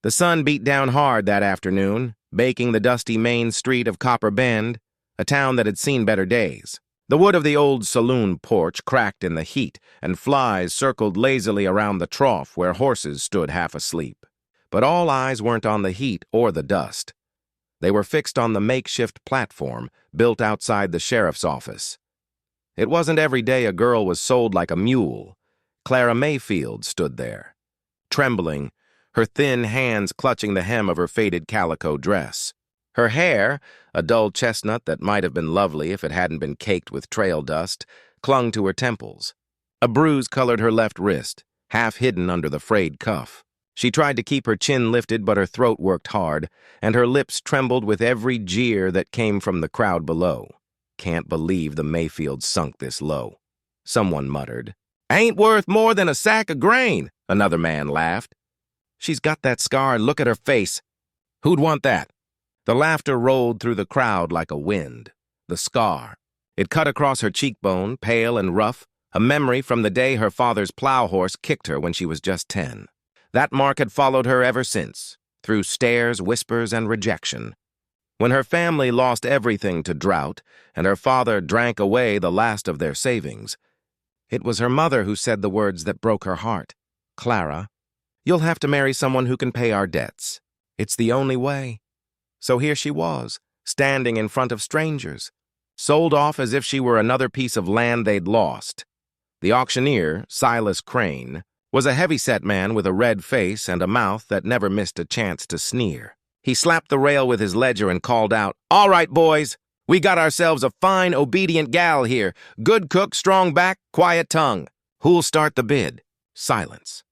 The sun beat down hard that afternoon, baking the dusty main street of Copper Bend, a town that had seen better days. The wood of the old saloon porch cracked in the heat, and flies circled lazily around the trough where horses stood half asleep. But all eyes weren't on the heat or the dust. They were fixed on the makeshift platform built outside the sheriff's office. It wasn't every day a girl was sold like a mule. Clara Mayfield stood there, trembling, her thin hands clutching the hem of her faded calico dress. Her hair, a dull chestnut that might have been lovely if it hadn't been caked with trail dust, clung to her temples. A bruise colored her left wrist, half hidden under the frayed cuff. She tried to keep her chin lifted, but her throat worked hard, and her lips trembled with every jeer that came from the crowd below. "Can't believe the Mayfields sunk this low," someone muttered. "Ain't worth more than a sack of grain," another man laughed. "She's got that scar, and look at her face. Who'd want that?" The laughter rolled through the crowd like a wind. The scar. It cut across her cheekbone, pale and rough, a memory from the day her father's plow horse kicked her when she was just 10. That mark had followed her ever since, through stares, whispers, and rejection. When her family lost everything to drought, and her father drank away the last of their savings, it was her mother who said the words that broke her heart. "Clara, you'll have to marry someone who can pay our debts. It's the only way." So here she was, standing in front of strangers, sold off as if she were another piece of land they'd lost. The auctioneer, Silas Crane, was a heavy-set man with a red face and a mouth that never missed a chance to sneer. He slapped the rail with his ledger and called out, "All right, boys, we got ourselves a fine, obedient gal here. Good cook, strong back, quiet tongue. Who'll start the bid?" Silence.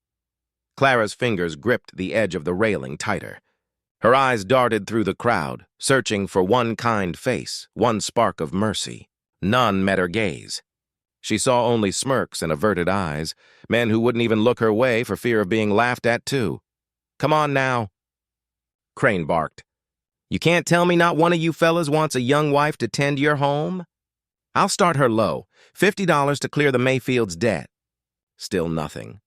Clara's fingers gripped the edge of the railing tighter. Her eyes darted through the crowd, searching for one kind face, one spark of mercy. None met her gaze. She saw only smirks and averted eyes, men who wouldn't even look her way for fear of being laughed at too. "Come on now," Crane barked. "You can't tell me not one of you fellas wants a young wife to tend your home? I'll start her low, $50 to clear the Mayfield's debt." Still nothing.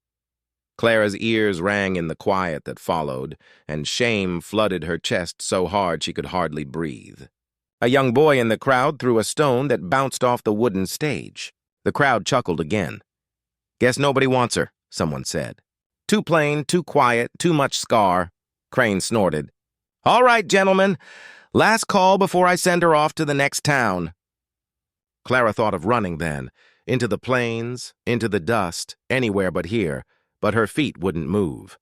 Clara's ears rang in the quiet that followed, and shame flooded her chest so hard she could hardly breathe. A young boy in the crowd threw a stone that bounced off the wooden stage. The crowd chuckled again. "Guess nobody wants her," someone said. "Too plain, too quiet, too much scar," Crane snorted. "All right, gentlemen, last call before I send her off to the next town." Clara thought of running then, into the plains, into the dust, anywhere but here, but her feet wouldn't move.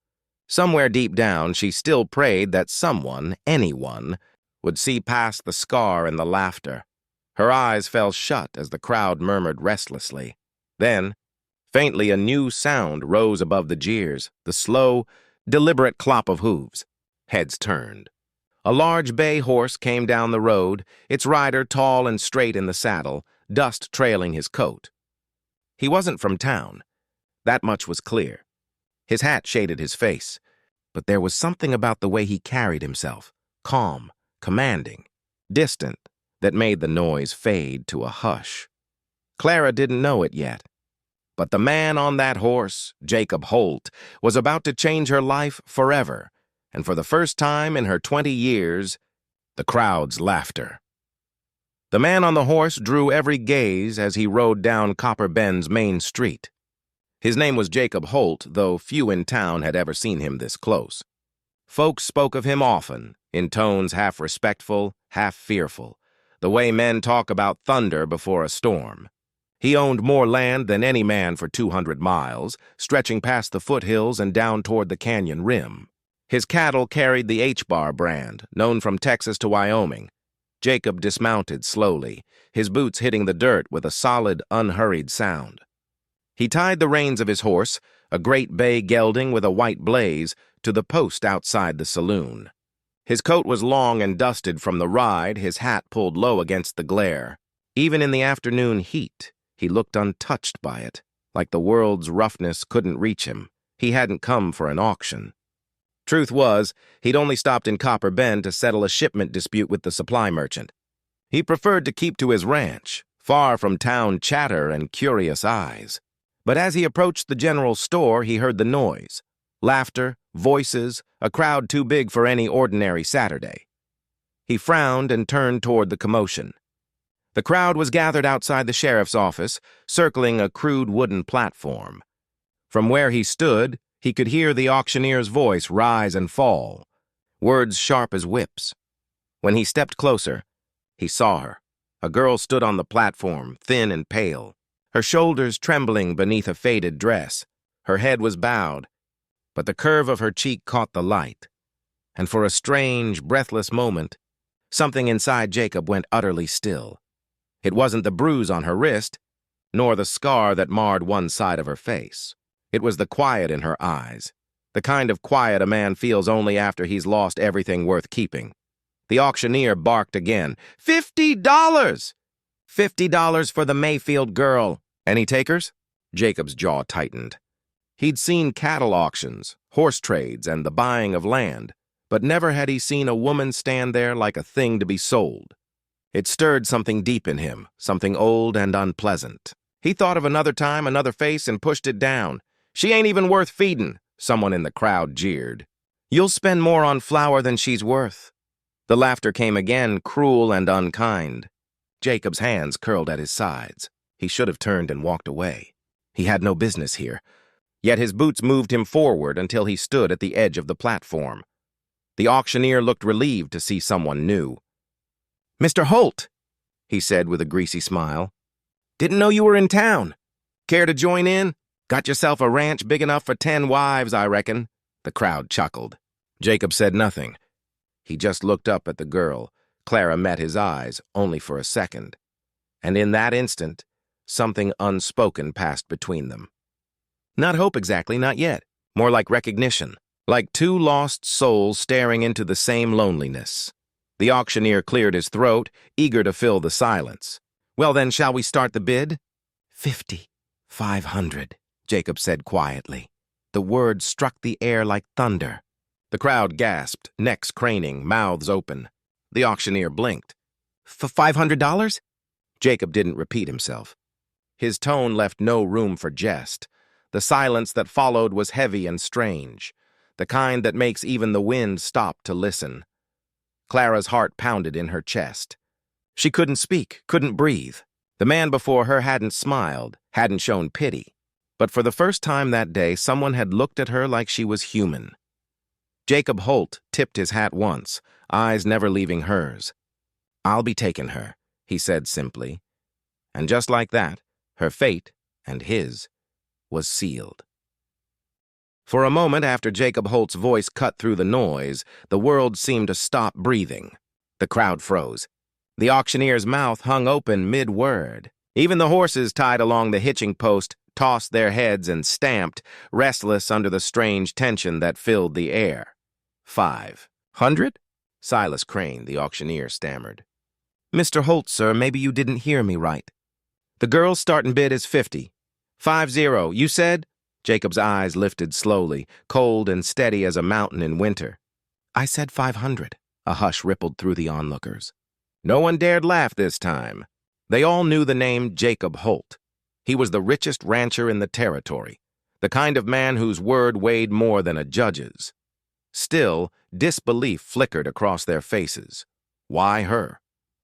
Somewhere deep down, she still prayed that someone, anyone, would see past the scar and the laughter. Her eyes fell shut as the crowd murmured restlessly. Then, faintly, a new sound rose above the jeers, the slow, deliberate clop of hooves. Heads turned. A large bay horse came down the road, its rider tall and straight in the saddle, dust trailing his coat. He wasn't from town. That much was clear. His hat shaded his face, but there was something about the way he carried himself, calm, commanding, distant, that made the noise fade to a hush. Clara didn't know it yet, but the man on that horse, Jacob Holt, was about to change her life forever, and for the first time in her 20 years, the crowd's laughter. The man on the horse drew every gaze as he rode down Copper Bend's main street. His name was Jacob Holt, though few in town had ever seen him this close. Folks spoke of him often, in tones half respectful, half fearful, the way men talk about thunder before a storm. He owned more land than any man for 200 miles, stretching past the foothills and down toward the canyon rim. His cattle carried the H-Bar brand, known from Texas to Wyoming. Jacob dismounted slowly, his boots hitting the dirt with a solid, unhurried sound. He tied the reins of his horse, a great bay gelding with a white blaze, to the post outside the saloon. His coat was long and dusted from the ride, his hat pulled low against the glare. Even in the afternoon heat, he looked untouched by it, like the world's roughness couldn't reach him. He hadn't come for an auction. Truth was, he'd only stopped in Copper Bend to settle a shipment dispute with the supply merchant. He preferred to keep to his ranch, far from town chatter and curious eyes. But as he approached the general store, he heard the noise. Laughter, voices, a crowd too big for any ordinary Saturday. He frowned and turned toward the commotion. The crowd was gathered outside the sheriff's office, circling a crude wooden platform. From where he stood, he could hear the auctioneer's voice rise and fall, words sharp as whips. When he stepped closer, he saw her. A girl stood on the platform, thin and pale, her shoulders trembling beneath a faded dress. Her head was bowed, but the curve of her cheek caught the light. And for a strange, breathless moment, something inside Jacob went utterly still. It wasn't the bruise on her wrist, nor the scar that marred one side of her face. It was the quiet in her eyes, the kind of quiet a man feels only after he's lost everything worth keeping. The auctioneer barked again. $50! $50 for the Mayfield girl. Any takers? Jacob's jaw tightened. He'd seen cattle auctions, horse trades, and the buying of land, but never had he seen a woman stand there like a thing to be sold. It stirred something deep in him, something old and unpleasant. He thought of another time, another face, and pushed it down. She ain't even worth feeding, someone in the crowd jeered. You'll spend more on flour than she's worth. The laughter came again, cruel and unkind. Jacob's hands curled at his sides. He should have turned and walked away. He had no business here. Yet his boots moved him forward until he stood at the edge of the platform. The auctioneer looked relieved to see someone new. "Mr. Holt," he said with a greasy smile. "Didn't know you were in town. Care to join in? Got yourself a ranch big enough for 10 wives, I reckon." The crowd chuckled. Jacob said nothing. He just looked up at the girl. Clara met his eyes, only for a second. And in that instant, something unspoken passed between them. Not hope exactly, not yet. More like recognition. Like two lost souls staring into the same loneliness. The auctioneer cleared his throat, eager to fill the silence. "Well then, shall we start the bid?" 50, 500, Jacob said quietly. The word struck the air like thunder. The crowd gasped, necks craning, mouths open. The auctioneer blinked. $500? Jacob didn't repeat himself. His tone left no room for jest. The silence that followed was heavy and strange, the kind that makes even the wind stop to listen. Clara's heart pounded in her chest. She couldn't speak, couldn't breathe. The man before her hadn't smiled, hadn't shown pity. But for the first time that day, someone had looked at her like she was human. Jacob Holt tipped his hat once, eyes never leaving hers. "I'll be taking her," he said simply. And just like that, her fate, and his, was sealed. For a moment after Jacob Holt's voice cut through the noise, the world seemed to stop breathing. The crowd froze. The auctioneer's mouth hung open mid-word. Even the horses tied along the hitching post tossed their heads and stamped, restless under the strange tension that filled the air. 500? Silas Crane, the auctioneer, stammered. "Mr. Holt, sir, maybe you didn't hear me right. The girl's starting bid is 50. 50, you said?" Jacob's eyes lifted slowly, cold and steady as a mountain in winter. "I said 500. A hush rippled through the onlookers. No one dared laugh this time. They all knew the name Jacob Holt. He was the richest rancher in the territory, the kind of man whose word weighed more than a judge's. Still, disbelief flickered across their faces. Why her?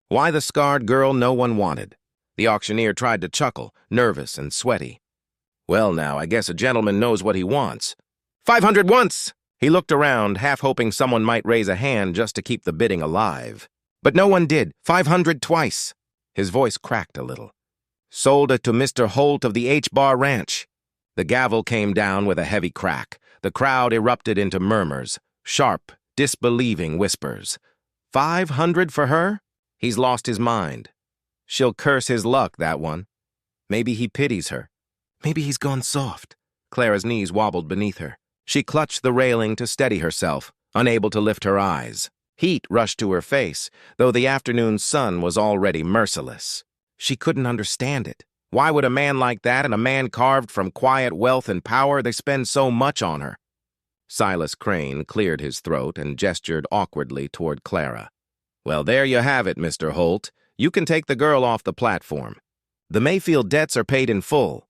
Why the scarred girl no one wanted? The auctioneer tried to chuckle, nervous and sweaty. "Well now, I guess a gentleman knows what he wants. 500 once!" He looked around, half hoping someone might raise a hand just to keep the bidding alive. But no one did. 500 twice. His voice cracked a little. "Sold it to Mr. Holt of the H-Bar Ranch." The gavel came down with a heavy crack. The crowd erupted into murmurs, sharp, disbelieving whispers. 500 for her? He's lost his mind. She'll curse his luck, that one. Maybe he pities her. Maybe he's gone soft. Clara's knees wobbled beneath her. She clutched the railing to steady herself, unable to lift her eyes. Heat rushed to her face, though the afternoon sun was already merciless. She couldn't understand it. Why would a man like that and a man carved from quiet wealth and power, they spend so much on her? Silas Crane cleared his throat and gestured awkwardly toward Clara. "Well, there you have it, Mr. Holt. You can take the girl off the platform. The Mayfield debts are paid in full.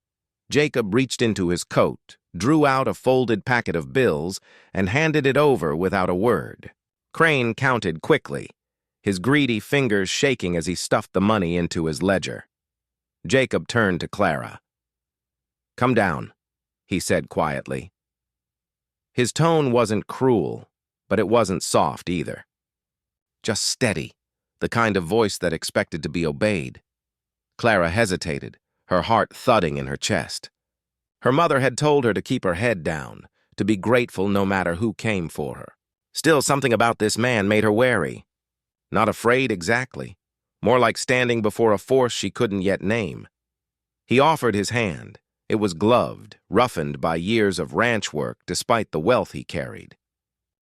Jacob reached into his coat, drew out a folded packet of bills, and handed it over without a word. Crane counted quickly, his greedy fingers shaking as he stuffed the money into his ledger. Jacob turned to Clara. "Come down," he said quietly. His tone wasn't cruel, but it wasn't soft either. Just steady, the kind of voice that expected to be obeyed. Clara hesitated, her heart thudding in her chest. Her mother had told her to keep her head down, to be grateful no matter who came for her. Still, something about this man made her wary. Not afraid exactly, more like standing before a force she couldn't yet name. He offered his hand. It was gloved, roughened by years of ranch work despite the wealth he carried.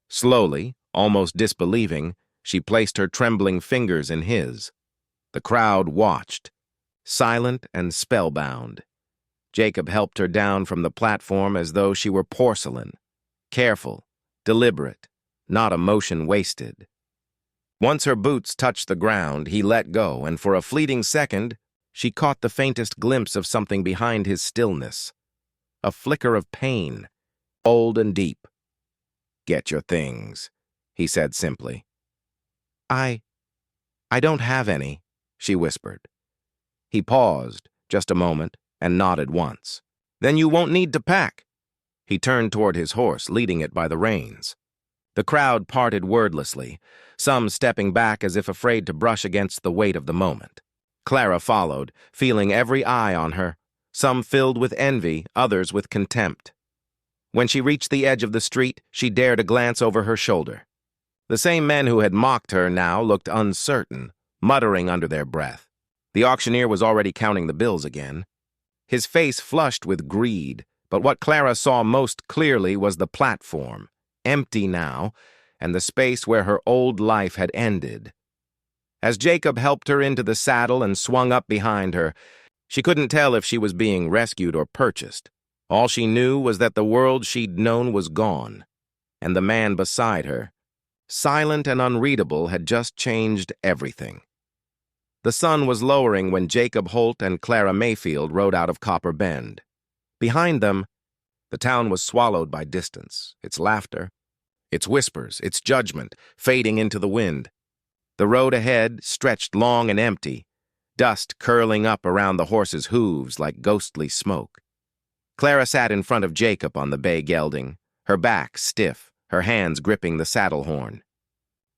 Slowly, almost disbelieving, she placed her trembling fingers in his. The crowd watched, silent and spellbound. Jacob helped her down from the platform as though she were porcelain, careful, deliberate, not a motion wasted. Once her boots touched the ground, he let go, and for a fleeting second, she caught the faintest glimpse of something behind his stillness. A flicker of pain, old and deep. "Get your things," he said simply. I don't have any," she whispered. He paused, just a moment, and nodded once. "Then you won't need to pack." He turned toward his horse, leading it by the reins. The crowd parted wordlessly, some stepping back as if afraid to brush against the weight of the moment. Clara followed, feeling every eye on her, some filled with envy, others with contempt. When she reached the edge of the street, she dared a glance over her shoulder. The same men who had mocked her now looked uncertain, muttering under their breath. The auctioneer was already counting the bills again. His face flushed with greed, but what Clara saw most clearly was the platform, empty now, and the space where her old life had ended. As Jacob helped her into the saddle and swung up behind her, she couldn't tell if she was being rescued or purchased. All she knew was that the world she'd known was gone, and the man beside her, silent and unreadable, had just changed everything. The sun was lowering when Jacob Holt and Clara Mayfield rode out of Copper Bend. Behind them, the town was swallowed by distance, its laughter, its whispers, its judgment, fading into the wind. The road ahead stretched long and empty, dust curling up around the horses' hooves like ghostly smoke. Clara sat in front of Jacob on the bay gelding, her back stiff, her hands gripping the saddle horn.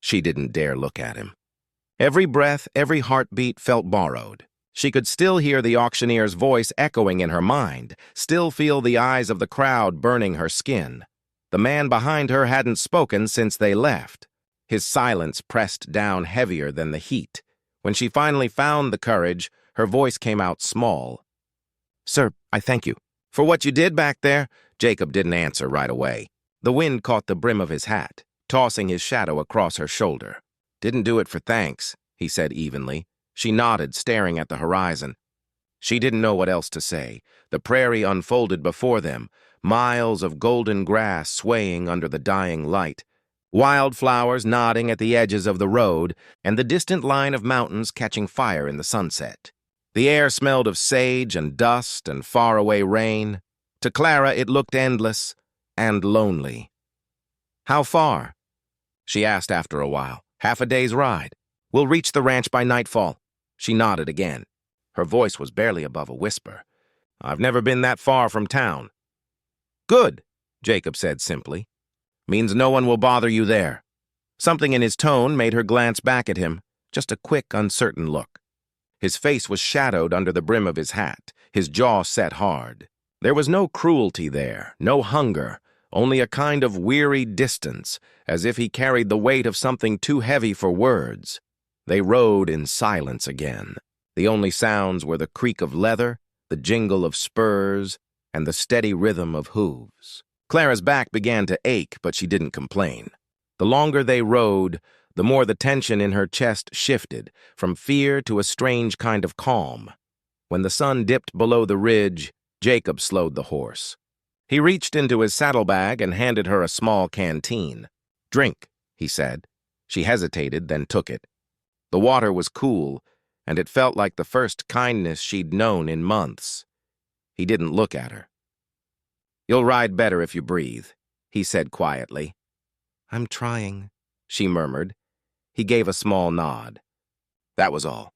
She didn't dare look at him. Every breath, every heartbeat felt borrowed. She could still hear the auctioneer's voice echoing in her mind, still feel the eyes of the crowd burning her skin. The man behind her hadn't spoken since they left. His silence pressed down heavier than the heat. When she finally found the courage, her voice came out small. "Sir, I thank you." "For what you did back there?" Jacob didn't answer right away. The wind caught the brim of his hat, tossing his shadow across her shoulder. "Didn't do it for thanks," he said evenly. She nodded, staring at the horizon. She didn't know what else to say. The prairie unfolded before them, miles of golden grass swaying under the dying light, wildflowers nodding at the edges of the road, and the distant line of mountains catching fire in the sunset. The air smelled of sage and dust and faraway rain. To Clara, it looked endless and lonely. "How far?" she asked after a while. "Half a day's ride. We'll reach the ranch by nightfall." She nodded again. Her voice was barely above a whisper. "I've never been that far from town." "Good," Jacob said simply. "Means no one will bother you there." Something in his tone made her glance back at him, just a quick, uncertain look. His face was shadowed under the brim of his hat, his jaw set hard. There was no cruelty there, no hunger, only a kind of weary distance, as if he carried the weight of something too heavy for words. They rode in silence again. The only sounds were the creak of leather, the jingle of spurs, and the steady rhythm of hooves. Clara's back began to ache, but she didn't complain. The longer they rode, the more the tension in her chest shifted, from fear to a strange kind of calm. When the sun dipped below the ridge, Jacob slowed the horse. He reached into his saddlebag and handed her a small canteen. "Drink," he said. She hesitated, then took it. The water was cool, and it felt like the first kindness she'd known in months. He didn't look at her. "You'll ride better if you breathe," he said quietly. "I'm trying," she murmured. He gave a small nod. That was all.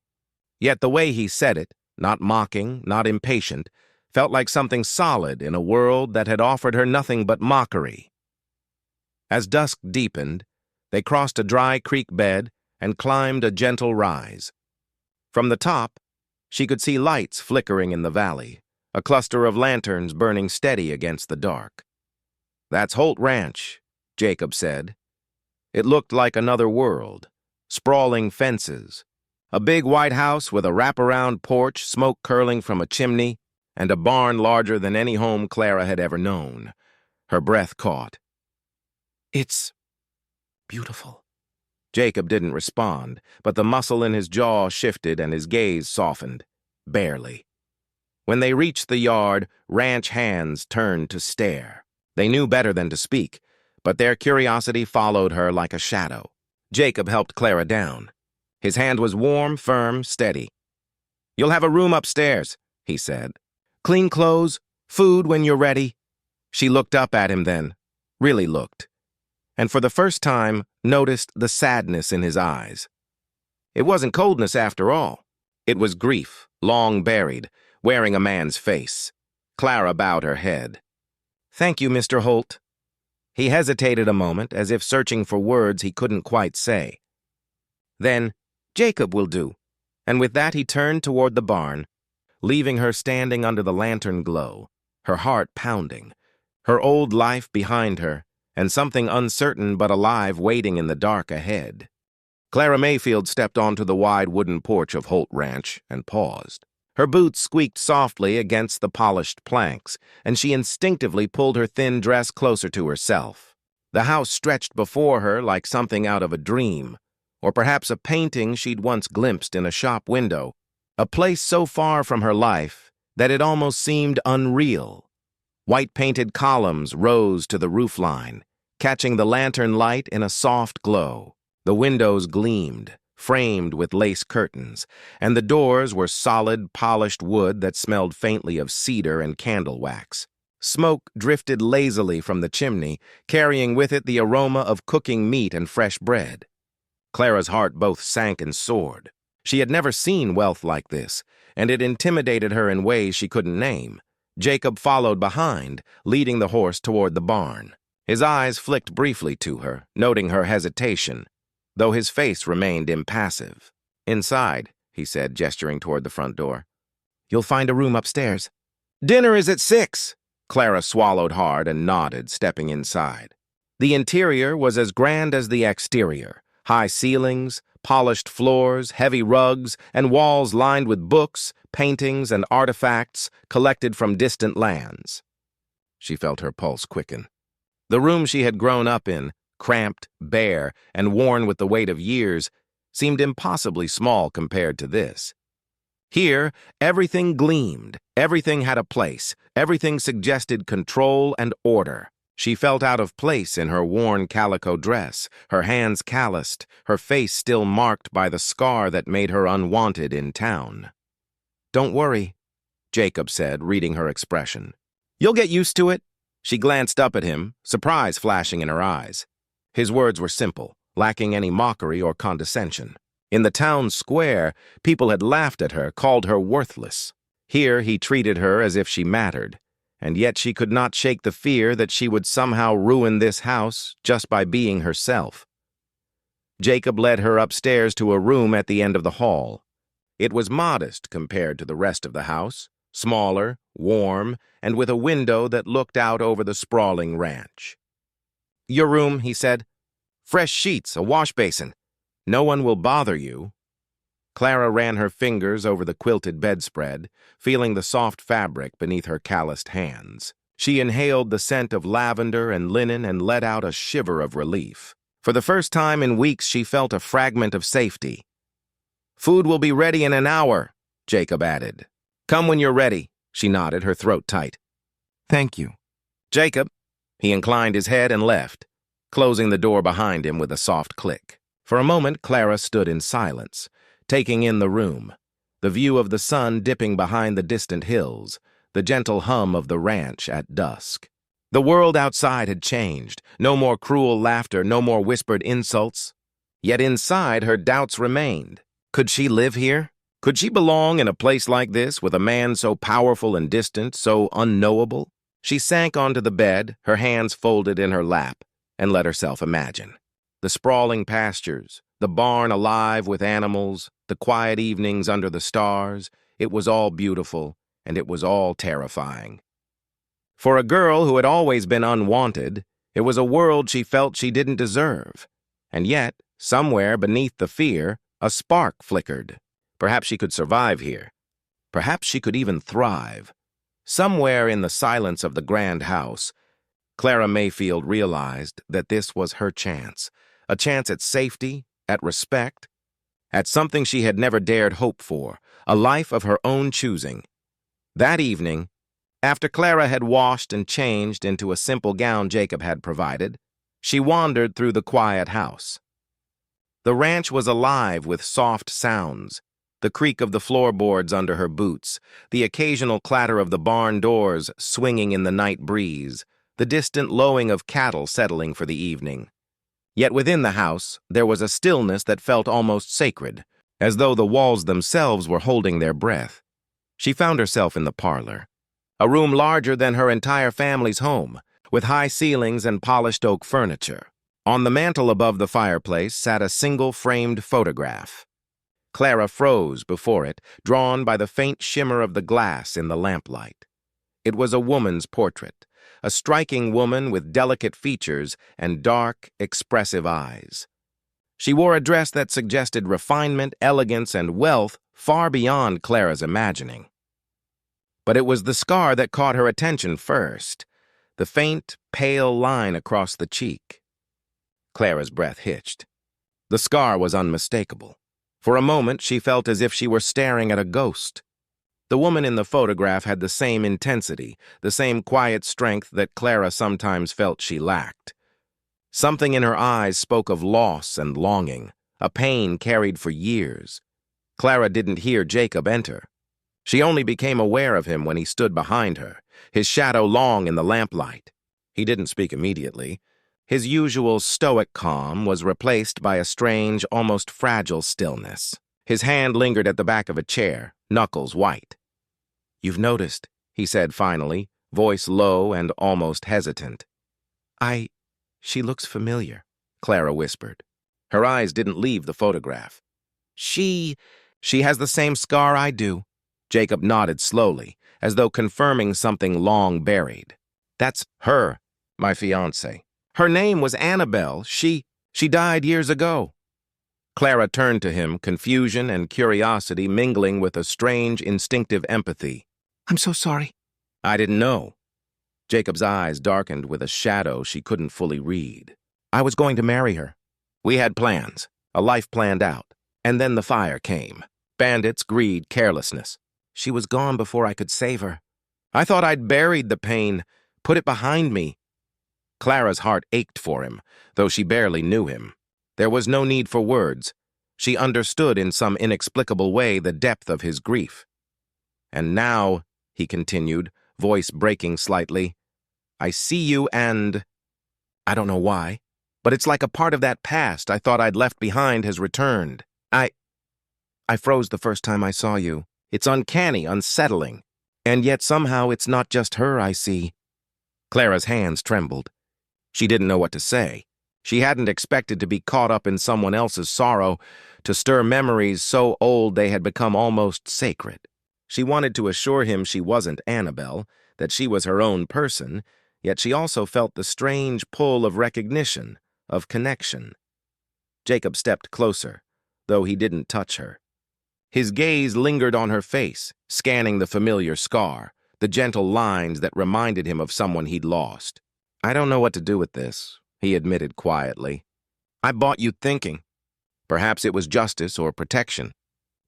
Yet the way he said it, not mocking, not impatient, felt like something solid in a world that had offered her nothing but mockery. As dusk deepened, they crossed a dry creek bed and climbed a gentle rise. From the top, she could see lights flickering in the valley, a cluster of lanterns burning steady against the dark. "That's Holt Ranch," Jacob said. It looked like another world. Sprawling fences, a big white house with a wraparound porch, smoke curling from a chimney, and a barn larger than any home Clara had ever known. Her breath caught. "It's beautiful." Jacob didn't respond, but the muscle in his jaw shifted and his gaze softened. Barely. When they reached the yard, ranch hands turned to stare. They knew better than to speak, but their curiosity followed her like a shadow. Jacob helped Clara down. His hand was warm, firm, steady. "You'll have a room upstairs," he said. "Clean clothes, food when you're ready." She looked up at him then, really looked, and for the first time noticed the sadness in his eyes. It wasn't coldness after all. It was grief, long buried, wearing a man's face. Clara bowed her head. "Thank you, Mr. Holt." He hesitated a moment, as if searching for words he couldn't quite say. Then, "Jacob will do," and with that he turned toward the barn, leaving her standing under the lantern glow, her heart pounding, her old life behind her, and something uncertain but alive waiting in the dark ahead. Clara Mayfield stepped onto the wide wooden porch of Holt Ranch and paused. Her boots squeaked softly against the polished planks, and she instinctively pulled her thin dress closer to herself. The house stretched before her like something out of a dream, or perhaps a painting she'd once glimpsed in a shop window, a place so far from her life that it almost seemed unreal. White-painted columns rose to the roofline, catching the lantern light in a soft glow. The windows gleamed, framed with lace curtains, and the doors were solid, polished wood that smelled faintly of cedar and candle wax. Smoke drifted lazily from the chimney, carrying with it the aroma of cooking meat and fresh bread. Clara's heart both sank and soared. She had never seen wealth like this, and it intimidated her in ways she couldn't name. Jacob followed behind, leading the horse toward the barn. His eyes flicked briefly to her, noting her hesitation, though his face remained impassive. "Inside," he said, gesturing toward the front door. "You'll find a room upstairs." "Dinner is at 6." Clara swallowed hard and nodded, stepping inside. The interior was as grand as the exterior. High ceilings, polished floors, heavy rugs, and walls lined with books, paintings, and artifacts collected from distant lands. She felt her pulse quicken. The room she had grown up in, cramped, bare, and worn with the weight of years, seemed impossibly small compared to this. Here, everything gleamed, everything had a place, everything suggested control and order. She felt out of place in her worn calico dress, her hands calloused, her face still marked by the scar that made her unwanted in town. "Don't worry," Jacob said, reading her expression. "You'll get used to it." She glanced up at him, surprise flashing in her eyes. His words were simple, lacking any mockery or condescension. In the town square, people had laughed at her, called her worthless. Here he treated her as if she mattered, and yet she could not shake the fear that she would somehow ruin this house just by being herself. Jacob led her upstairs to a room at the end of the hall. It was modest compared to the rest of the house, smaller, warm, and with a window that looked out over the sprawling ranch. "Your room," he said. "Fresh sheets, a wash basin. No one will bother you." Clara ran her fingers over the quilted bedspread, feeling the soft fabric beneath her calloused hands. She inhaled the scent of lavender and linen and let out a shiver of relief. For the first time in weeks, she felt a fragment of safety. "Food will be ready in an hour," Jacob added. "Come when you're ready," she nodded, her throat tight. "Thank you." "Jacob." He inclined his head and left, closing the door behind him with a soft click. For a moment, Clara stood in silence, taking in the room, the view of the sun dipping behind the distant hills, the gentle hum of the ranch at dusk. The world outside had changed. No more cruel laughter, no more whispered insults. Yet inside, her doubts remained. Could she live here? Could she belong in a place like this with a man so powerful and distant, so unknowable? She sank onto the bed, her hands folded in her lap, and let herself imagine. The sprawling pastures, the barn alive with animals, the quiet evenings under the stars, it was all beautiful, and it was all terrifying. For a girl who had always been unwanted, it was a world she felt she didn't deserve. And yet, somewhere beneath the fear, a spark flickered. Perhaps she could survive here. Perhaps she could even thrive. Somewhere in the silence of the grand house, Clara Mayfield realized that this was her chance. A chance at safety, at respect, at something she had never dared hope for, a life of her own choosing. That evening, after Clara had washed and changed into a simple gown Jacob had provided, she wandered through the quiet house. The ranch was alive with soft sounds, the creak of the floorboards under her boots, the occasional clatter of the barn doors swinging in the night breeze, the distant lowing of cattle settling for the evening. Yet within the house, there was a stillness that felt almost sacred, as though the walls themselves were holding their breath. She found herself in the parlor, a room larger than her entire family's home, with high ceilings and polished oak furniture. On the mantel above the fireplace sat a single framed photograph. Clara froze before it, drawn by the faint shimmer of the glass in the lamplight. It was a woman's portrait, a striking woman with delicate features and dark, expressive eyes. She wore a dress that suggested refinement, elegance, and wealth far beyond Clara's imagining. But it was the scar that caught her attention first, the faint, pale line across the cheek. Clara's breath hitched. The scar was unmistakable. For a moment, she felt as if she were staring at a ghost. The woman in the photograph had the same intensity, the same quiet strength that Clara sometimes felt she lacked. Something in her eyes spoke of loss and longing, a pain carried for years. Clara didn't hear Jacob enter. She only became aware of him when he stood behind her, his shadow long in the lamplight. He didn't speak immediately. His usual stoic calm was replaced by a strange, almost fragile stillness. His hand lingered at the back of a chair, knuckles white. "You've noticed," he said finally, voice low and almost hesitant. She looks familiar," Clara whispered. Her eyes didn't leave the photograph. She has the same scar I do." Jacob nodded slowly, as though confirming something long buried. "That's her, my fiancée. Her name was Annabelle. She died years ago." Clara turned to him, confusion and curiosity mingling with a strange, instinctive empathy. "I'm so sorry." "I didn't know." Jacob's eyes darkened with a shadow she couldn't fully read. "I was going to marry her. We had plans, a life planned out. And then the fire came. Bandits, greed, carelessness. She was gone before I could save her. I thought I'd buried the pain, put it behind me." Clara's heart ached for him, though she barely knew him. There was no need for words. She understood in some inexplicable way the depth of his grief. "And now," he continued, voice breaking slightly, "I see you and I don't know why, but it's like a part of that past I thought I'd left behind has returned. I froze the first time I saw you. It's uncanny, unsettling. And yet somehow it's not just her I see." Clara's hands trembled. She didn't know what to say. She hadn't expected to be caught up in someone else's sorrow, to stir memories so old they had become almost sacred. She wanted to assure him she wasn't Annabelle, that she was her own person, yet she also felt the strange pull of recognition, of connection. Jacob stepped closer, though he didn't touch her. His gaze lingered on her face, scanning the familiar scar, the gentle lines that reminded him of someone he'd lost. "I don't know what to do with this," he admitted quietly. "I bought you thinking. Perhaps it was justice or protection.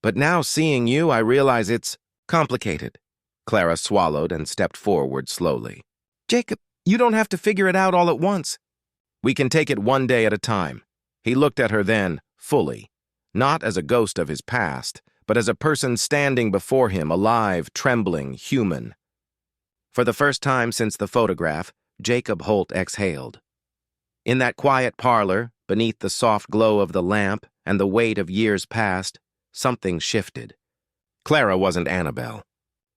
But now seeing you, I realize it's complicated." Clara swallowed and stepped forward slowly. "Jacob, you don't have to figure it out all at once. We can take it one day at a time." He looked at her then, fully, not as a ghost of his past, but as a person standing before him, alive, trembling, human. For the first time since the photograph, Jacob Holt exhaled. In that quiet parlor, beneath the soft glow of the lamp and the weight of years past, something shifted. Clara wasn't Annabelle.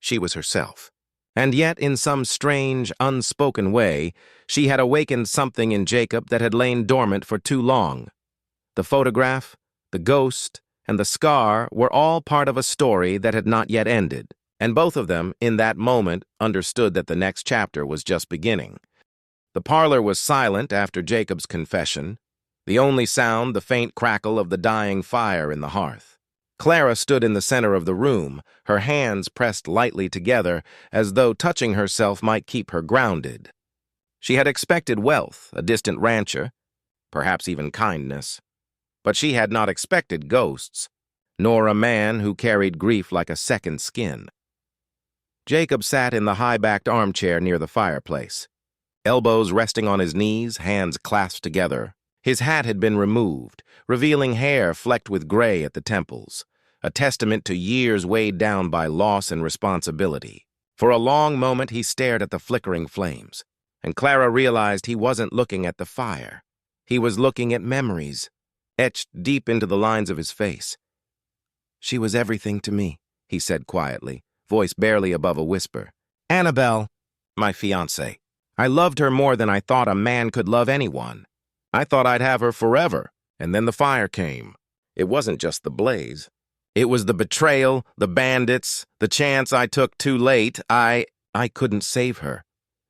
She was herself. And yet, in some strange, unspoken way, she had awakened something in Jacob that had lain dormant for too long. The photograph, the ghost, and the scar were all part of a story that had not yet ended, and both of them, in that moment, understood that the next chapter was just beginning. The parlor was silent after Jacob's confession, the only sound the faint crackle of the dying fire in the hearth. Clara stood in the center of the room, her hands pressed lightly together, as though touching herself might keep her grounded. She had expected wealth, a distant rancher, perhaps even kindness. But she had not expected ghosts, nor a man who carried grief like a second skin. Jacob sat in the high-backed armchair near the fireplace, elbows resting on his knees, hands clasped together. His hat had been removed, revealing hair flecked with gray at the temples, a testament to years weighed down by loss and responsibility. For a long moment he stared at the flickering flames, and Clara realized he wasn't looking at the fire. He was looking at memories, etched deep into the lines of his face. "She was everything to me," he said quietly, voice barely above a whisper. "Annabelle, my fiancée. I loved her more than I thought a man could love anyone. I thought I'd have her forever, and then the fire came. It wasn't just the blaze. It was the betrayal, the bandits, the chance I took too late. I couldn't save her."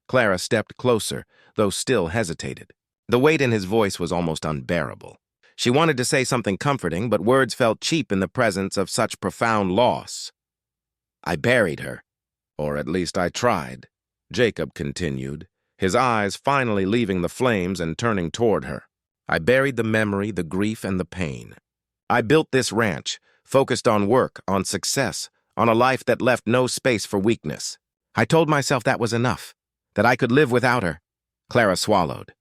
Clara stepped closer, though still hesitated. The weight in his voice was almost unbearable. She wanted to say something comforting, but words felt cheap in the presence of such profound loss. "I buried her, or at least I tried," Jacob continued, his eyes finally leaving the flames and turning toward her. "I buried the memory, the grief, and the pain. I built this ranch, focused on work, on success, on a life that left no space for weakness. I told myself that was enough, that I could live without her." Clara swallowed.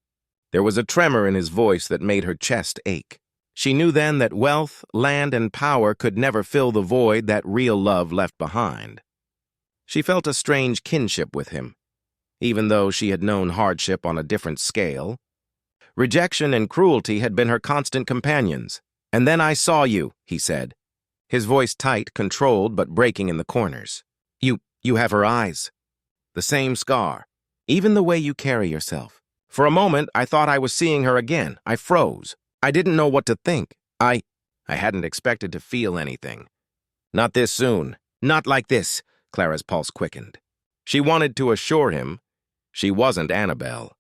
There was a tremor in his voice that made her chest ache. She knew then that wealth, land, and power could never fill the void that real love left behind. She felt a strange kinship with him, even though she had known hardship on a different scale. Rejection and cruelty had been her constant companions. "And then I saw you," he said, his voice tight, controlled, but breaking in the corners. You have her eyes. The same scar. Even the way you carry yourself. For a moment, I thought I was seeing her again. I froze. I didn't know what to think. I hadn't expected to feel anything. Not this soon. Not like this." Clara's pulse quickened. She wanted to assure him she wasn't Annabelle.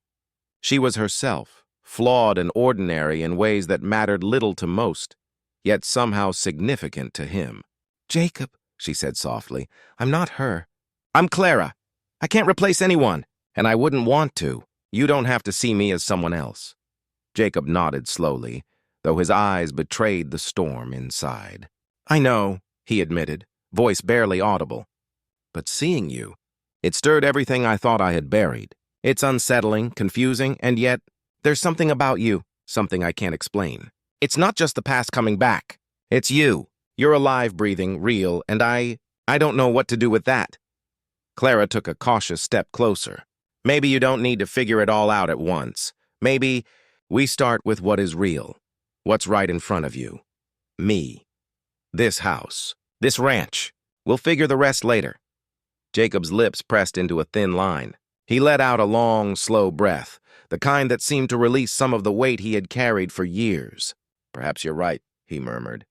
She was herself, flawed and ordinary in ways that mattered little to most, yet somehow significant to him. "Jacob," she said softly, "I'm not her. I'm Clara. I can't replace anyone, and I wouldn't want to. You don't have to see me as someone else." Jacob nodded slowly, though his eyes betrayed the storm inside. "I know," he admitted, voice barely audible. "But seeing you, it stirred everything I thought I had buried. It's unsettling, confusing, and yet there's something about you, something I can't explain. It's not just the past coming back. It's you. You're alive, breathing, real, and I don't know what to do with that." Clara took a cautious step closer. "Maybe you don't need to figure it all out at once. Maybe we start with what is real, what's right in front of you. Me. This house. This ranch. We'll figure the rest later." Jacob's lips pressed into a thin line. He let out a long, slow breath, the kind that seemed to release some of the weight he had carried for years. "Perhaps you're right," he murmured.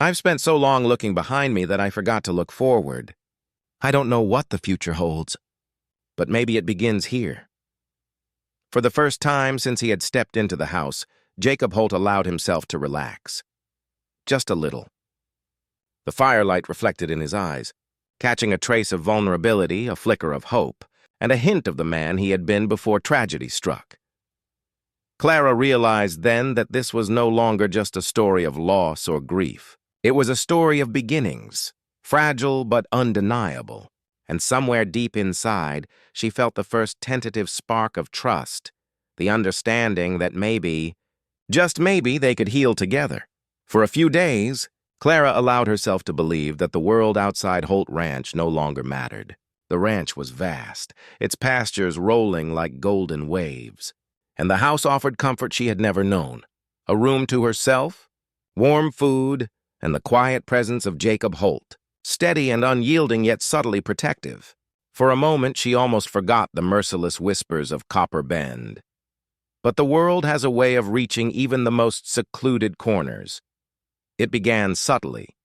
"I've spent so long looking behind me that I forgot to look forward. I don't know what the future holds, but maybe it begins here." For the first time since he had stepped into the house, Jacob Holt allowed himself to relax. Just a little. The firelight reflected in his eyes, catching a trace of vulnerability, a flicker of hope, and a hint of the man he had been before tragedy struck. Clara realized then that this was no longer just a story of loss or grief. It was a story of beginnings, fragile but undeniable, and somewhere deep inside, she felt the first tentative spark of trust, the understanding that maybe, just maybe, they could heal together. For a few days, Clara allowed herself to believe that the world outside Holt Ranch no longer mattered. The ranch was vast, its pastures rolling like golden waves, and the house offered comfort she had never known. A room to herself, warm food, and the quiet presence of Jacob Holt, steady and unyielding yet subtly protective. For a moment, she almost forgot the merciless whispers of Copper Bend. But the world has a way of reaching even the most secluded corners. It began subtly.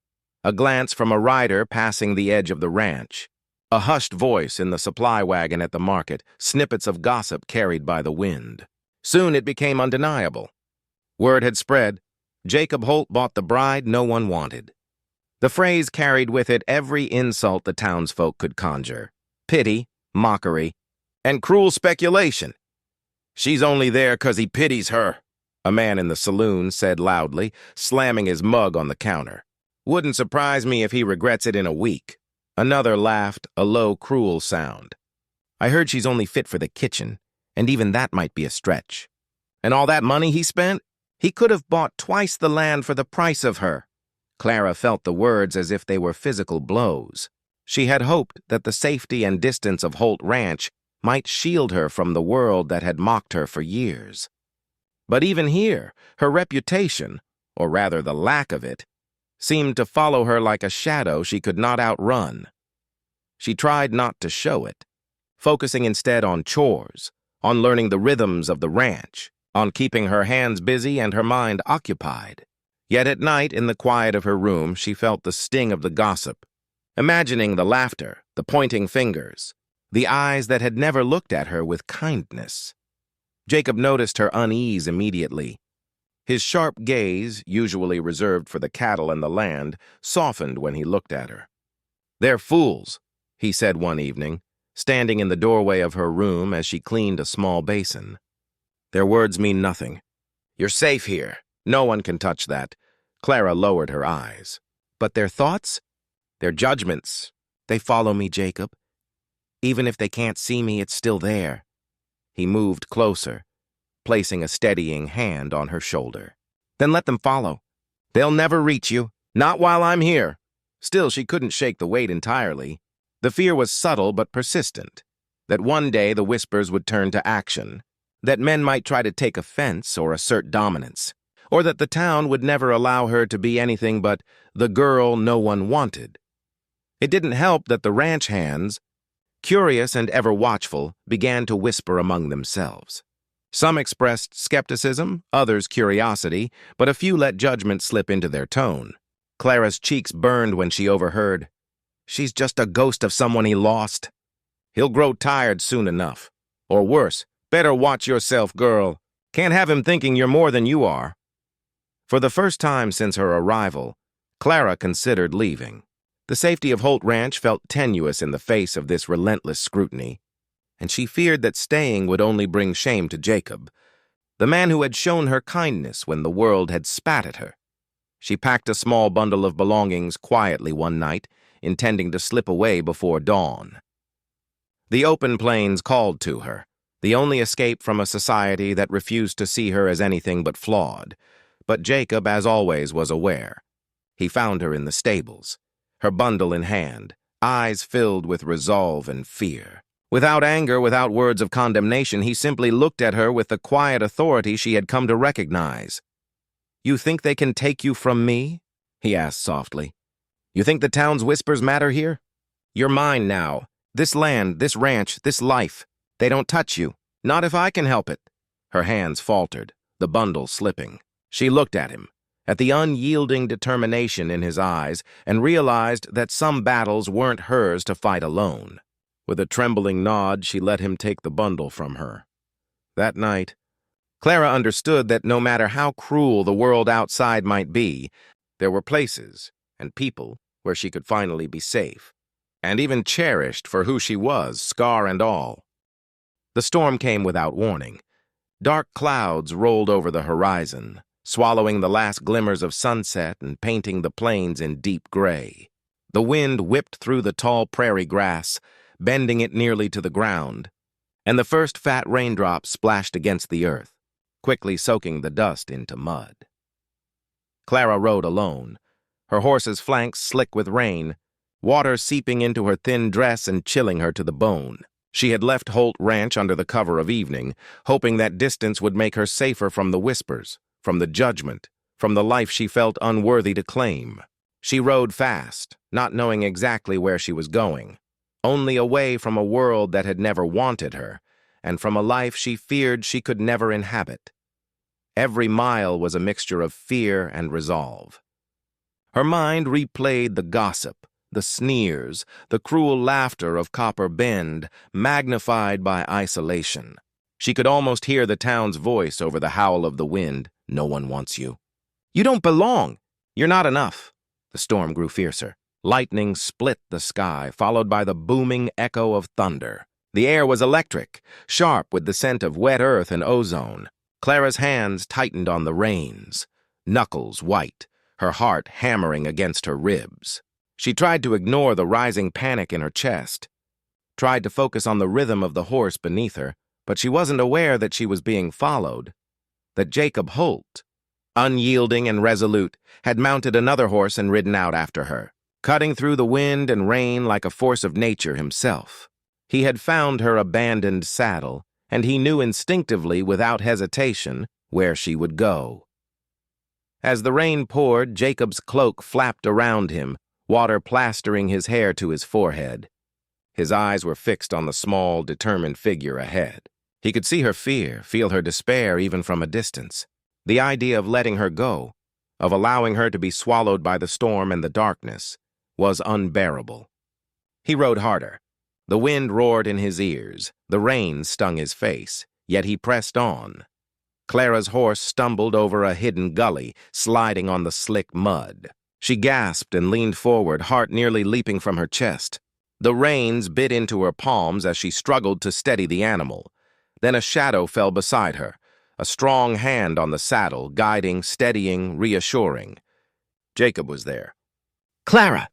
A glance from a rider passing the edge of the ranch, a hushed voice in the supply wagon at the market, snippets of gossip carried by the wind. Soon it became undeniable. Word had spread. Jacob Holt bought the bride no one wanted. The phrase carried with it every insult the townsfolk could conjure. Pity, mockery, and cruel speculation. "She's only there 'cause he pities her," a man in the saloon said loudly, slamming his mug on the counter. "Wouldn't surprise me if he regrets it in a week." Another laughed, a low, cruel sound. "I heard she's only fit for the kitchen, and even that might be a stretch. And all that money he spent? He could have bought twice the land for the price of her." Clara felt the words as if they were physical blows. She had hoped that the safety and distance of Holt Ranch might shield her from the world that had mocked her for years. But even here, her reputation, or rather the lack of it, seemed to follow her like a shadow she could not outrun. She tried not to show it, focusing instead on chores, on learning the rhythms of the ranch, on keeping her hands busy and her mind occupied. Yet at night, in the quiet of her room, she felt the sting of the gossip, imagining the laughter, the pointing fingers, the eyes that had never looked at her with kindness. Jacob noticed her unease immediately. His sharp gaze, usually reserved for the cattle and the land, softened when he looked at her. "They're fools," he said one evening, standing in the doorway of her room as she cleaned a small basin. "Their words mean nothing. You're safe here. No one can touch that." Clara lowered her eyes. "But their thoughts? Their judgments? They follow me, Jacob. Even if they can't see me, it's still there." He moved closer, placing a steadying hand on her shoulder. "Then let them follow. They'll never reach you. Not while I'm here." Still, she couldn't shake the weight entirely. The fear was subtle but persistent, that one day the whispers would turn to action, that men might try to take offense or assert dominance, or that the town would never allow her to be anything but the girl no one wanted. It didn't help that the ranch hands, curious and ever watchful, began to whisper among themselves. Some expressed skepticism, others curiosity, but a few let judgment slip into their tone. Clara's cheeks burned when she overheard, "She's just a ghost of someone he lost. He'll grow tired soon enough. Or worse, better watch yourself, girl. Can't have him thinking you're more than you are." For the first time since her arrival, Clara considered leaving. The safety of Holt Ranch felt tenuous in the face of this relentless scrutiny, and she feared that staying would only bring shame to Jacob, the man who had shown her kindness when the world had spat at her. She packed a small bundle of belongings quietly one night, intending to slip away before dawn. The open plains called to her, the only escape from a society that refused to see her as anything but flawed. But Jacob, as always, was aware. He found her in the stables, her bundle in hand, eyes filled with resolve and fear. Without anger, without words of condemnation, he simply looked at her with the quiet authority she had come to recognize. "You think they can take you from me?" he asked softly. "You think the town's whispers matter here? You're mine now. This land, this ranch, this life. They don't touch you. Not if I can help it." Her hands faltered, the bundle slipping. She looked at him, at the unyielding determination in his eyes, and realized that some battles weren't hers to fight alone. With a trembling nod, she let him take the bundle from her. That night, Clara understood that no matter how cruel the world outside might be, there were places and people where she could finally be safe, and even cherished for who she was, scar and all. The storm came without warning. Dark clouds rolled over the horizon, swallowing the last glimmers of sunset and painting the plains in deep gray. The wind whipped through the tall prairie grass, bending it nearly to the ground, and the first fat raindrops splashed against the earth, quickly soaking the dust into mud. Clara rode alone, her horse's flanks slick with rain, water seeping into her thin dress and chilling her to the bone. She had left Holt Ranch under the cover of evening, hoping that distance would make her safer from the whispers, from the judgment, from the life she felt unworthy to claim. She rode fast, not knowing exactly where she was going, only away from a world that had never wanted her, and from a life she feared she could never inhabit. Every mile was a mixture of fear and resolve. Her mind replayed the gossip, the sneers, the cruel laughter of Copper Bend, magnified by isolation. She could almost hear the town's voice over the howl of the wind. No one wants you. You don't belong. You're not enough. The storm grew fiercer. Lightning split the sky, followed by the booming echo of thunder. The air was electric, sharp with the scent of wet earth and ozone. Clara's hands tightened on the reins, knuckles white, her heart hammering against her ribs. She tried to ignore the rising panic in her chest, tried to focus on the rhythm of the horse beneath her, but she wasn't aware that she was being followed, that Jacob Holt, unyielding and resolute, had mounted another horse and ridden out after her, cutting through the wind and rain like a force of nature himself. He had found her abandoned saddle, and he knew instinctively, without hesitation, where she would go. As the rain poured, Jacob's cloak flapped around him, water plastering his hair to his forehead. His eyes were fixed on the small, determined figure ahead. He could see her fear, feel her despair even from a distance. The idea of letting her go, of allowing her to be swallowed by the storm and the darkness, was unbearable. He rode harder. The wind roared in his ears, the rain stung his face, yet he pressed on. Clara's horse stumbled over a hidden gully, sliding on the slick mud. She gasped and leaned forward, heart nearly leaping from her chest. The reins bit into her palms as she struggled to steady the animal. Then a shadow fell beside her, a strong hand on the saddle, guiding, steadying, reassuring. Jacob was there. "Clara!"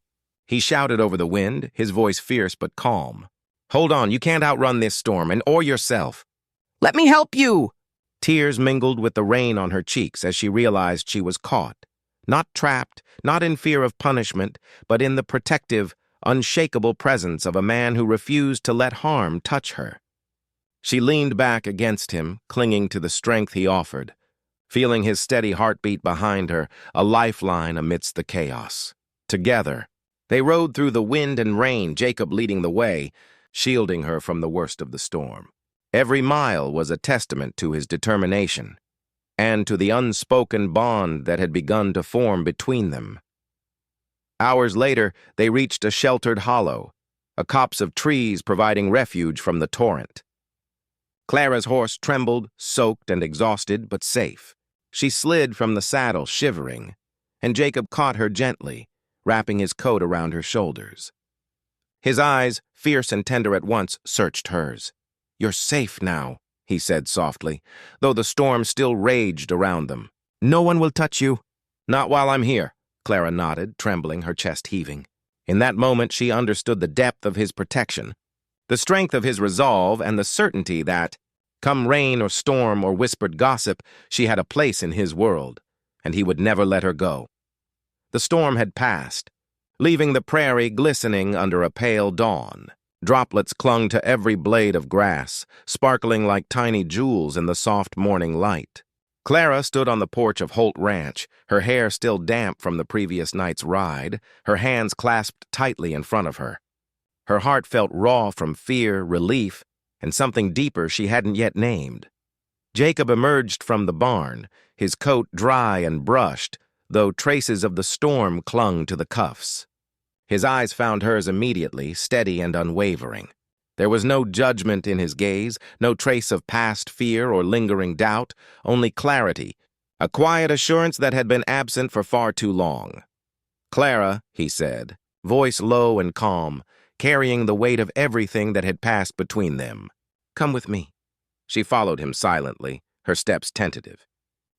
He shouted over the wind, his voice fierce but calm. "Hold on, you can't outrun this storm, or yourself." "Let me help you!" Tears mingled with the rain on her cheeks as she realized she was caught. Not trapped, not in fear of punishment, but in the protective, unshakable presence of a man who refused to let harm touch her. She leaned back against him, clinging to the strength he offered, feeling his steady heartbeat behind her, a lifeline amidst the chaos. Together, they rode through the wind and rain, Jacob leading the way, shielding her from the worst of the storm. Every mile was a testament to his determination, and to the unspoken bond that had begun to form between them. Hours later, they reached a sheltered hollow, a copse of trees providing refuge from the torrent. Clara's horse trembled, soaked and exhausted, but safe. She slid from the saddle, shivering, and Jacob caught her gently, wrapping his coat around her shoulders. His eyes, fierce and tender at once, searched hers. "You're safe now," he said softly, though the storm still raged around them. "No one will touch you." "Not while I'm here," Clara nodded, trembling, her chest heaving. In that moment she understood the depth of his protection, the strength of his resolve, and the certainty that, come rain or storm or whispered gossip, she had a place in his world, and he would never let her go. The storm had passed, leaving the prairie glistening under a pale dawn. Droplets clung to every blade of grass, sparkling like tiny jewels in the soft morning light. Clara stood on the porch of Holt Ranch, her hair still damp from the previous night's ride, her hands clasped tightly in front of her. Her heart felt raw from fear, relief, and something deeper she hadn't yet named. Jacob emerged from the barn, his coat dry and brushed, though traces of the storm clung to the cuffs. His eyes found hers immediately, steady and unwavering. There was no judgment in his gaze, no trace of past fear or lingering doubt, only clarity, a quiet assurance that had been absent for far too long. "Clara," he said, voice low and calm, carrying the weight of everything that had passed between them. "Come with me." She followed him silently, her steps tentative.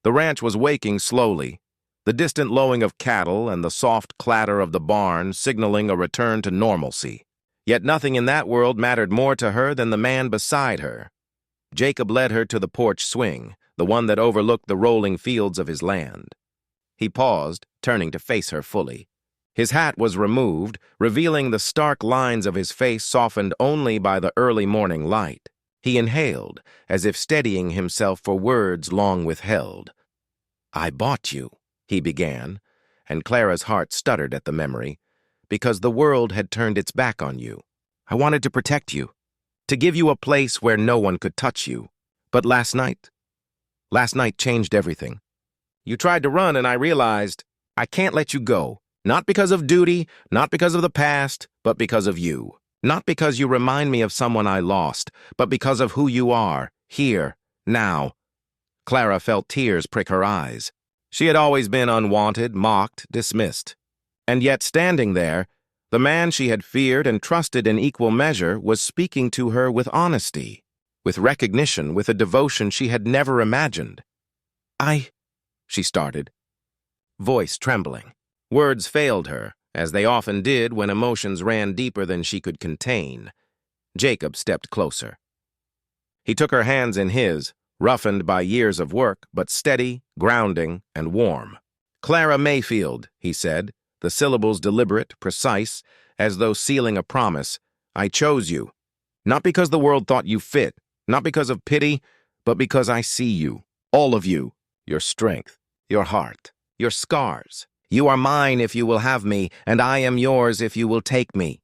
The ranch was waking slowly, the distant lowing of cattle and the soft clatter of the barn signaling a return to normalcy. Yet nothing in that world mattered more to her than the man beside her. Jacob led her to the porch swing, the one that overlooked the rolling fields of his land. He paused, turning to face her fully, His hat was removed, revealing the stark lines of his face softened only by the early morning light. He inhaled, as if steadying himself for words long withheld. "I bought you," he began, and Clara's heart stuttered at the memory, because the world had turned its back on you. "I wanted to protect you, to give you a place where no one could touch you. But last night changed everything. You tried to run and I realized I can't let you go. Not because of duty, not because of the past, but because of you. Not because you remind me of someone I lost, but because of who you are, here, now." Clara felt tears prick her eyes. She had always been unwanted, mocked, dismissed. And yet standing there, the man she had feared and trusted in equal measure was speaking to her with honesty, with recognition, with a devotion she had never imagined. She started, voice trembling. Words failed her, as they often did when emotions ran deeper than she could contain. Jacob stepped closer. He took her hands in his, roughened by years of work, but steady, grounding, and warm. "Clara Mayfield," he said, the syllables deliberate, precise, as though sealing a promise. "I chose you, not because the world thought you fit, not because of pity, but because I see you, all of you, your strength, your heart, your scars. You are mine if you will have me, and I am yours if you will take me."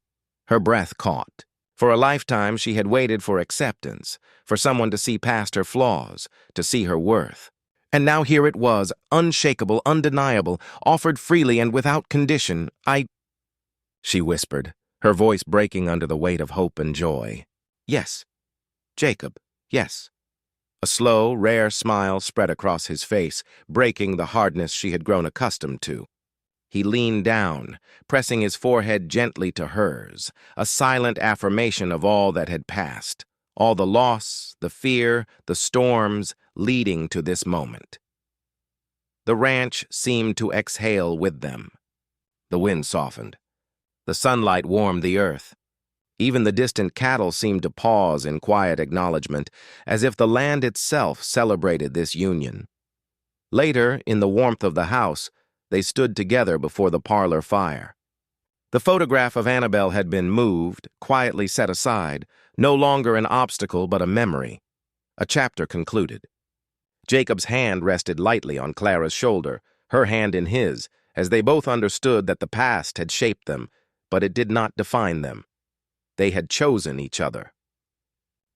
Her breath caught. For a lifetime she had waited for acceptance, for someone to see past her flaws, to see her worth. And now here it was, unshakable, undeniable, offered freely and without condition. She whispered, her voice breaking under the weight of hope and joy. "Yes, Jacob, yes." A slow, rare smile spread across his face, breaking the hardness she had grown accustomed to. He leaned down, pressing his forehead gently to hers, a silent affirmation of all that had passed, all the loss, the fear, the storms leading to this moment. The ranch seemed to exhale with them. The wind softened. The sunlight warmed the earth. Even the distant cattle seemed to pause in quiet acknowledgement, as if the land itself celebrated this union. Later, in the warmth of the house, they stood together before the parlor fire. The photograph of Annabelle had been moved, quietly set aside, no longer an obstacle but a memory. A chapter concluded. Jacob's hand rested lightly on Clara's shoulder, her hand in his, as they both understood that the past had shaped them, but it did not define them. They had chosen each other.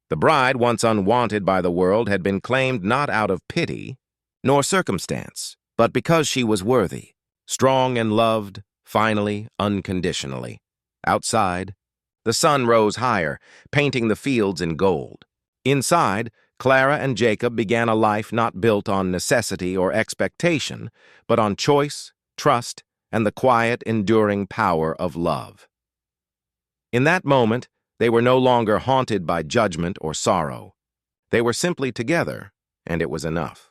The bride, once unwanted by the world, had been claimed not out of pity, nor circumstance, but because she was worthy, strong and loved, finally, unconditionally. Outside, the sun rose higher, painting the fields in gold. Inside, Clara and Jacob began a life not built on necessity or expectation, but on choice, trust, and the quiet, enduring power of love. In that moment, they were no longer haunted by judgment or sorrow. They were simply together, and it was enough.